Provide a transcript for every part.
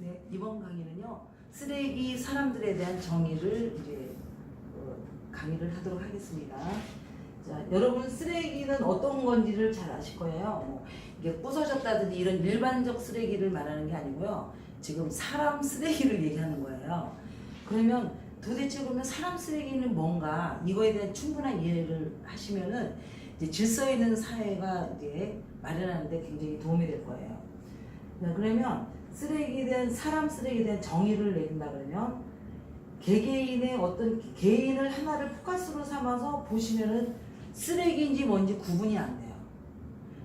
네, 이번 강의는요, 쓰레기 사람들에 대한 정의를 이제 강의를 하도록 하겠습니다. 자, 여러분 쓰레기는 어떤 건지를 잘 아실 거예요. 이게 부서졌다든지 이런 일반적 쓰레기를 말하는 게 아니고요. 지금 사람 쓰레기를 얘기하는 거예요. 그러면 도대체 그러면 사람 쓰레기는 뭔가 이거에 대한 충분한 이해를 하시면은 이제 질서 있는 사회가 이제 마련하는데 굉장히 도움이 될 거예요. 그러면 쓰레기에 대한 사람 쓰레기에 대한 정의를 내린다 그러면 개개인의 어떤 개인을 하나를 포커스로 삼아서 보시면은 쓰레기인지 뭔지 구분이 안 돼요.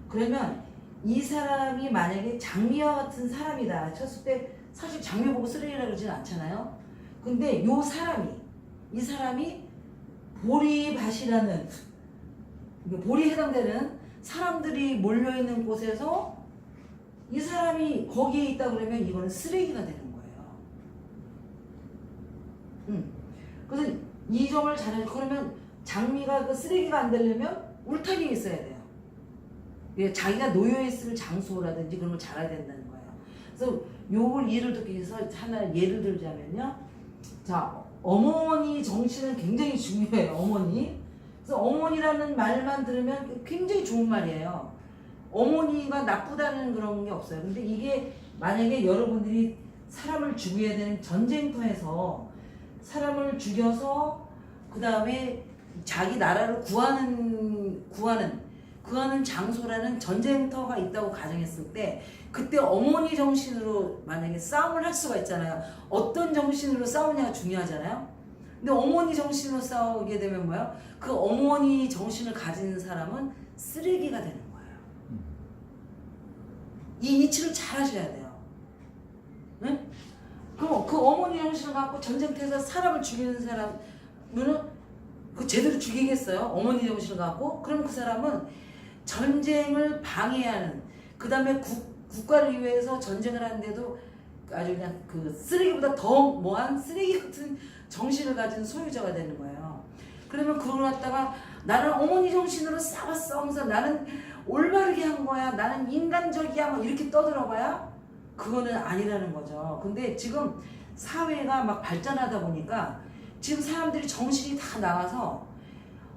그러면 이 사람이 만약에 장미와 같은 사람이다 쳤을 때 사실 장미 보고 쓰레기라 그러진 않잖아요. 근데 이 사람이 보리밭이라는 볼이 해당되는 사람들이 몰려있는 곳에서 이 사람이 거기에 있다 그러면 이거는 쓰레기가 되는 거예요. 그래서 이 점을 잘 그러면 장미가 그 쓰레기가 안 되려면 울타리에 있어야 돼요. 자기가 놓여있을 장소라든지 그런 걸 잘 알아야 된다는 거예요. 그래서 요걸 예를 듣기 위해서 하나 예를 들자면요. 자, 어머니 정신은 굉장히 중요해요. 어머니. 그래서 어머니라는 말만 들으면 굉장히 좋은 말이에요. 어머니가 나쁘다는 그런 게 없어요. 근데 이게 만약에 여러분들이 사람을 죽여야 되는 전쟁터에서 사람을 죽여서 그 다음에 자기 나라를 구하는 장소라는 전쟁터가 있다고 가정했을 때 그때 어머니 정신으로 만약에 싸움을 할 수가 있잖아요. 어떤 정신으로 싸우냐가 중요하잖아요. 근데 어머니 정신으로 싸우게 되면 뭐야? 그 어머니 정신을 가진 사람은 쓰레기가 되는 거예요. 이 이치를 잘 하셔야 돼요. 응? 그럼 그 어머니 정신을 갖고 전쟁터에서 사람을 죽이는 사람은 그 제대로 죽이겠어요? 어머니 정신을 갖고? 그럼 그 사람은 전쟁을 방해하는, 그 다음에 국가를 위해서 전쟁을 하는데도 아주 그냥 그 쓰레기보다 더 뭐한 쓰레기 같은 정신을 가진 소유자가 되는 거예요. 그러면 그걸 갖다가 나는 어머니 정신으로 싸우면서 나는 올바르게 한 거야, 나는 인간적이야, 뭐 이렇게 떠들어봐야 그거는 아니라는 거죠. 근데 지금 사회가 막 발전하다 보니까 지금 사람들이 정신이 다 나와서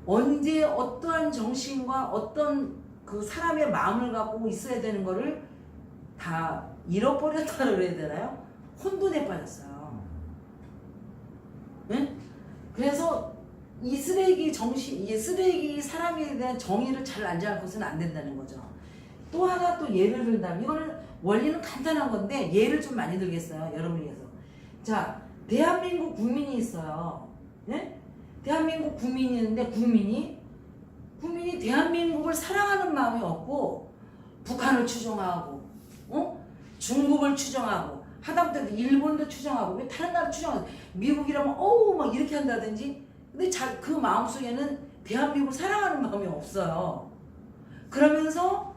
언제 어떠한 정신과 어떤 그 사람의 마음을 갖고 있어야 되는 거를 다 잃어버렸다고 그래야 되나요? 혼돈에 빠졌어요. 응? 그래서 이 쓰레기 사람에 대한 정의를 잘 알지 않고서는 안 된다는 거죠. 또 하나 또 예를 들자면 이거는 원리는 간단한 건데 예를 좀 많이 들겠어요. 여러분이 위해서. 자, 대한민국 국민이 있어요. 네? 대한민국 국민이 있는데 국민이 대한민국을 사랑하는 마음이 없고 북한을 추종하고 중국을 추종하고 하다못해 일본도 추종하고 왜 다른 나라 추종하고 미국이라면 어우 막 이렇게 한다든지 근데 그 마음속에는 대한민국을 사랑하는 마음이 없어요. 그러면서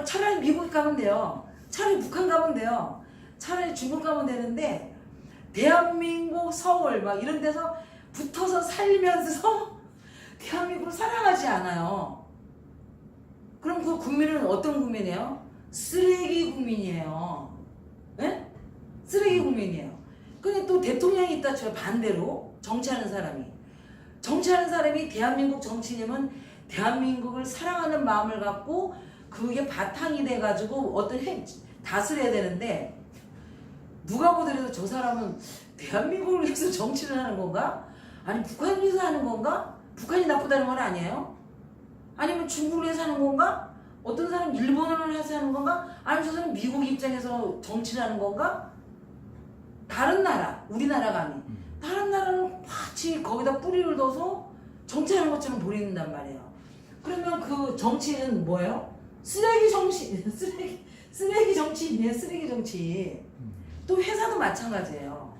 차라리 미국 가면 돼요. 차라리 북한 가면 돼요. 차라리 중국 가면 되는데 대한민국 서울 막 이런 데서 붙어서 살면서 대한민국을 사랑하지 않아요. 그럼 그 국민은 어떤 국민이에요? 쓰레기 국민이에요. 네? 쓰레기 국민이에요. 근데 또 대통령이 있다 쳐요. 반대로 정치하는 사람이 대한민국 정치인이면 대한민국을 사랑하는 마음을 갖고 그게 바탕이 돼가지고 다스려야 되는데 누가 보더라도 저 사람은 대한민국을 위해서 정치를 하는 건가? 아니 북한을 위해서 하는 건가? 북한이 나쁘다는 건 아니에요? 아니면 중국을 위해서 하는 건가? 어떤 사람은 일본을 위해서 하는 건가? 아니면 저 사람은 미국 입장에서 정치를 하는 건가? 다른 나라, 우리나라가 아닌 다른 나라는 마치 거기다 뿌리를 둬서 정치하는 것처럼 보인단 말이에요. 그러면 그 정치는 뭐예요? 쓰레기 정치인이에요. 쓰레기 정치. 또 회사도 마찬가지예요.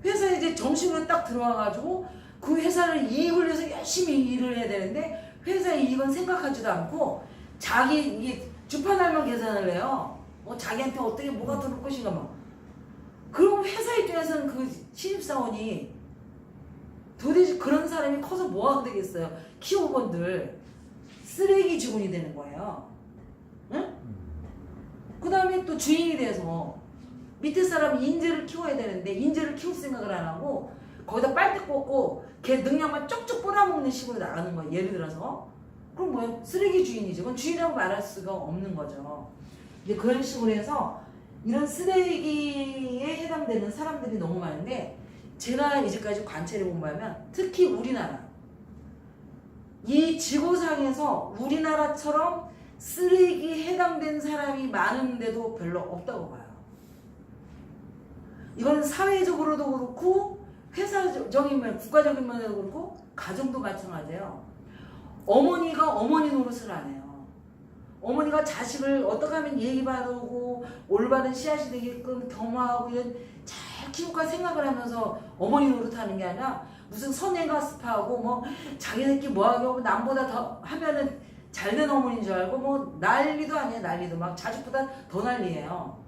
회사에 이제 정식으로 딱 들어와가지고 그 회사를 이익을 위해서 열심히 일을 해야 되는데 회사의 이익은 생각하지도 않고 이게 주판알만 계산을 해요. 자기한테 어떻게 뭐가 들어올 것인가 막. 그럼 회사 입장에서는 그 신입사원이 도대체 그런 사람이 커서 뭐가 되겠어요? 키워본들 쓰레기 직원이 되는 거예요. 응? 그 다음에 또 주인이 돼서 밑에 사람이 인재를 키워야 되는데 인재를 키울 생각을 안 하고 거기다 빨대 꽂고 걔 능력만 쪽쪽 빨아먹는 식으로 나가는 거예요. 예를 들어서 그럼 뭐예요? 쓰레기 주인이죠. 그건 주인이라고 말할 수가 없는 거죠. 이제 그런 식으로 해서 이런 쓰레기에 해당되는 사람들이 너무 많은데 제가 이제까지 관찰해 본 바면 특히 우리나라 이 지구상에서 우리나라처럼 쓰레기에 해당된 사람이 많은데도 별로 없다고 봐요. 이건 사회적으로도 그렇고 회사적인 면, 국가적인 면에도 그렇고 가정도 마찬가지예요. 어머니가 어머니 노릇을 안 해요. 어머니가 자식을 어떻게 하면 예의 바르고 올바른 씨앗이 되게끔 겸허하고 이런 잘 키울까 생각을 하면서 어머니 노릇하는 게 아니라 무슨 선행가 습하고 뭐 자기네끼리 뭐하고 남보다 더 하면은 잘된 어머니인 줄 알고 뭐 난리도 아니에요. 난리도 막 자식보다 더 난리예요.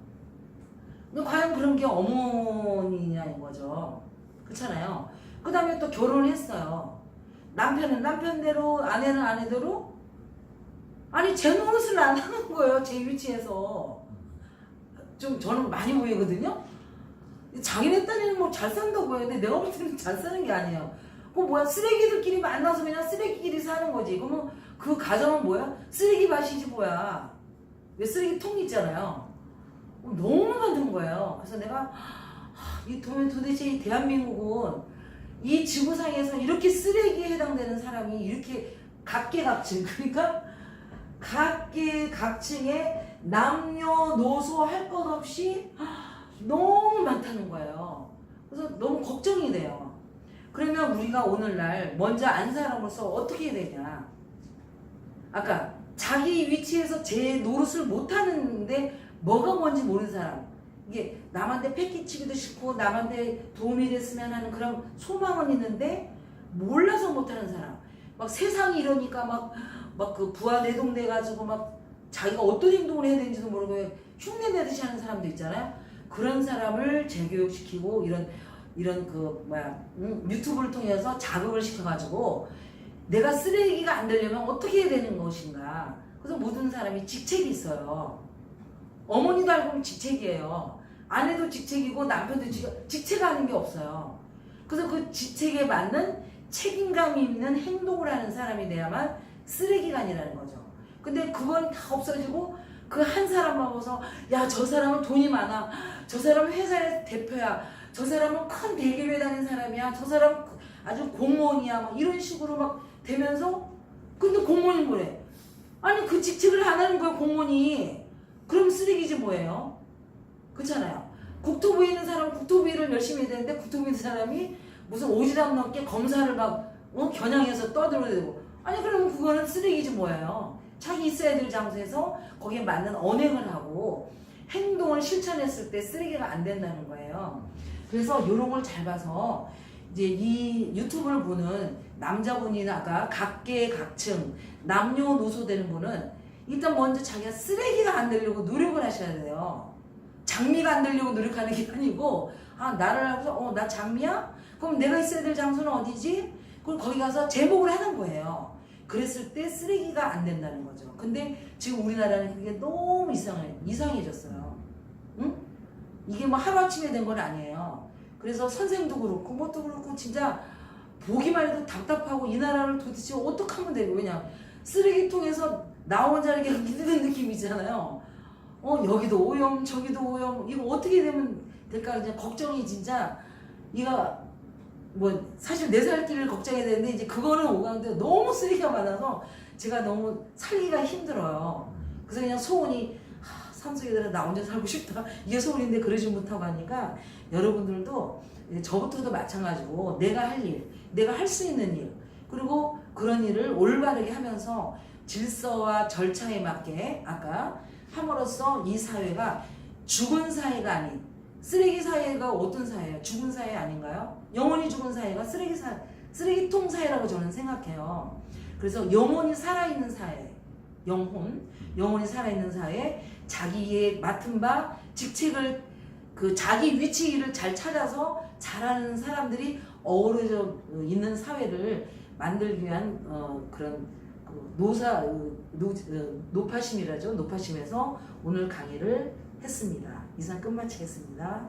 근데 과연 그런 게 어머니냐는 거죠. 그렇잖아요. 그 다음에 또 결혼을 했어요. 남편은 남편대로 아내는 아내대로 아니 제 노릇을 안 하는 거예요. 제 위치에서 좀 저는 많이 보이거든요. 자기네 딸이는 뭐 잘 산다고 해요. 근데 내가 볼 때는 잘 사는 게 아니에요. 그 뭐야 쓰레기들끼리 만나서 그냥 쓰레기끼리 사는 거지. 그러면 그 가정은 뭐야? 쓰레기 밭이지 뭐야. 왜 쓰레기통 있잖아요. 너무 만든 거예요. 그래서 내가 이 도대체 이 대한민국은 이 지구상에서 이렇게 쓰레기에 해당되는 사람이 이렇게 각계각층 그러니까 각계각층의 남녀노소 할 것 없이 너무 많다는 거예요. 그래서 너무 걱정이 돼요. 그러면 우리가 오늘날 먼저 안 사람으로서 어떻게 해야 되냐. 아까 자기 위치에서 제 노릇을 못하는데 뭐가 뭔지 모르는 사람. 이게 남한테 패기치기도 싫고 남한테 도움이 됐으면 하는 그런 소망은 있는데 몰라서 못하는 사람. 막 세상이 이러니까 막 그 부하 내동돼 가지고 막 자기가 어떤 행동을 해야 되는지도 모르고 흉내 내듯이 하는 사람도 있잖아요. 그런 사람을 재교육시키고 이런 그 뭐야 유튜브를 통해서 자극을 시켜가지고 내가 쓰레기가 안 되려면 어떻게 해야 되는 것인가. 그래서 모든 사람이 직책이 있어요. 어머니도 알고 보면 직책이에요. 아내도 직책이고 남편도 직책 아닌 게 없어요. 그래서 그 직책에 맞는 책임감 있는 행동을 하는 사람이 돼야만 쓰레기가 아니라는 거죠. 근데 그건 다 없어지고 그 한 사람만 보고서 야 저 사람은 돈이 많아. 저 사람은 회사의 대표야. 저 사람은 큰 대기업에 다니는 사람이야. 저 사람은 아주 공무원이야. 막 이런 식으로 막 되면서 근데 공무원이 뭐래? 아니 그 직책을 안 하는 거야 공무원이. 그럼 쓰레기지 뭐예요? 그렇잖아요. 국토부에 있는 사람은 국토부 일을 열심히 해야 되는데 국토부에 있는 사람이 무슨 오지랖 넘게 검사를 막 겨냥해서 떠들어대고 아니 그러면 그거는 쓰레기지 뭐예요. 자기 있어야 될 장소에서 거기에 맞는 언행을 하고 행동을 실천했을 때 쓰레기가 안 된다는 거예요. 그래서 이런 걸 잘 봐서 이제 이 유튜브를 보는 남자분이나 아까 각계각층 남녀노소 되는 분은 일단 먼저 자기가 쓰레기가 안 되려고 노력을 하셔야 돼요. 장미가 안 되려고 노력하는 게 아니고 아 나를 하고서 나 장미야? 그럼 내가 있어야 될 장소는 어디지? 그럼 거기 가서 제목을 하는 거예요. 그랬을 때 쓰레기가 안 된다는 거죠. 근데 지금 우리나라는 그게 너무 이상해졌어요. 응? 이게 뭐 하루아침에 된 건 아니에요. 그래서 선생도 그렇고 뭣도 그렇고 진짜 보기만 해도 답답하고 이 나라를 도대체 어떻게 하면 되고 왜냐 쓰레기통에서 나 혼자 이렇게 믿는 느낌이잖아요. 여기도 오염 저기도 오염 이거 어떻게 되면 될까 그냥 걱정이 진짜 이거 뭐 사실 내 살 길을 걱정해야 되는데 이제 그거는 오가는데 너무 쓰레기가 많아서 제가 너무 살기가 힘들어요. 그래서 그냥 소원이 산속에다가 나 혼자 살고 싶다 이게 소원인데 그러지 못하고 하니까 여러분들도 저부터도 마찬가지고 내가 할 일, 내가 할 수 있는 일 그리고 그런 일을 올바르게 하면서 질서와 절차에 맞게 아까 함으로써 이 사회가 죽은 사회가 아닌 쓰레기 사회가 어떤 사회예요? 죽은 사회 아닌가요? 영원히 죽은 사회가 쓰레기통 사회라고 저는 생각해요. 그래서 영원히 살아있는 사회, 영혼이 살아있는 사회, 자기의 맡은 바 직책을 그 자기 위치를 잘 찾아서 잘하는 사람들이 어우러져 있는 사회를 만들기 위한 그런 노파심이라죠. 노파심에서 오늘 강의를 했습니다. 이상 끝마치겠습니다.